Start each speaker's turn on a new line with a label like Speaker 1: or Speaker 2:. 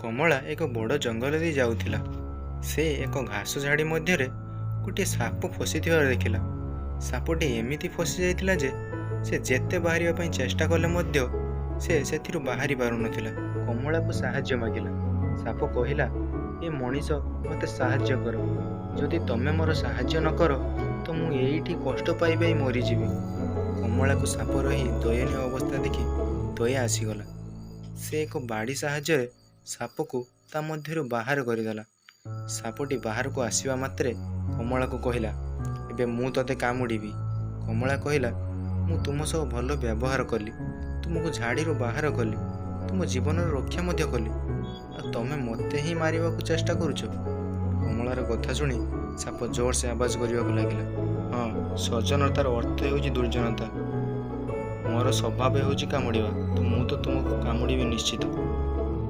Speaker 1: କମଳା ଏକ ବଡ଼ ଜଙ୍ଗଲ ଦେଇ ଯାଉଥିଲା। ସେ ଏକ ଘାସ ଝାଡ଼ି ମଧ୍ୟରେ ଗୋଟିଏ ସାପ ଫସିଥିବାର ଦେଖିଲା। ସାପଟି ଏମିତି ଫସି ଯାଇଥିଲା ଯେ ସେ ଯେତେ ବାହାରିବା ପାଇଁ ଚେଷ୍ଟା କଲେ ମଧ୍ୟ ସେ ସେଥିରୁ ବାହାରି ପାରୁନଥିଲା। କମଳାକୁ ସାହାଯ୍ୟ ମାଗିଲା। ସାପ କହିଲା, ଏ ମଣିଷ ମୋତେ ସାହାଯ୍ୟ କର। ଯଦି ତମେ ମୋର ସାହାଯ୍ୟ ନ କର ତ ମୁଁ ଏଇଠି କଷ୍ଟ ପାଇ ପାଇ ମରିଯିବି। କମଳାକୁ ସାପର ଏହି ଦୟନୀୟ ଅବସ୍ଥା ଦେଖି ଦୟା ଆସିଗଲା। ସେ ଏକ ବାଡ଼ି ସାହାଯ୍ୟରେ ସାପକୁ ତା ମଧ୍ୟରୁ ବାହାର କରିଦେଲା। ସାପଟି ବାହାରକୁ ଆସିବା ମାତ୍ରେ କମଳାକୁ କହିଲା, ଏବେ ମୁଁ ତତେ କାମୁଡ଼ିବି। କମଳା କହିଲା, ମୁଁ ତୁମ ସହ ଭଲ ବ୍ୟବହାର କଲି, ତୁମକୁ ଝାଡ଼ିରୁ ବାହାର କଲି, ତୁମ ଜୀବନର ରକ୍ଷା ମଧ୍ୟ କଲି, ଆଉ ତମେ ମୋତେ ହିଁ ମାରିବାକୁ ଚେଷ୍ଟା କରୁଛ। କମଳାର କଥା ଶୁଣି ସାପ ଜୋରସେ ଆବାଜ କରିବାକୁ ଲାଗିଲା। ହଁ, ସଜ୍ଜନତାର ଅର୍ଥ ହେଉଛି ଦୁର୍ଜନତା। ମୋର ସ୍ୱଭାବ ହେଉଛି କାମୁଡ଼ିବା, ତ ମୁଁ ତ ତୁମକୁ କାମୁଡ଼ିବି ନିଶ୍ଚିତ।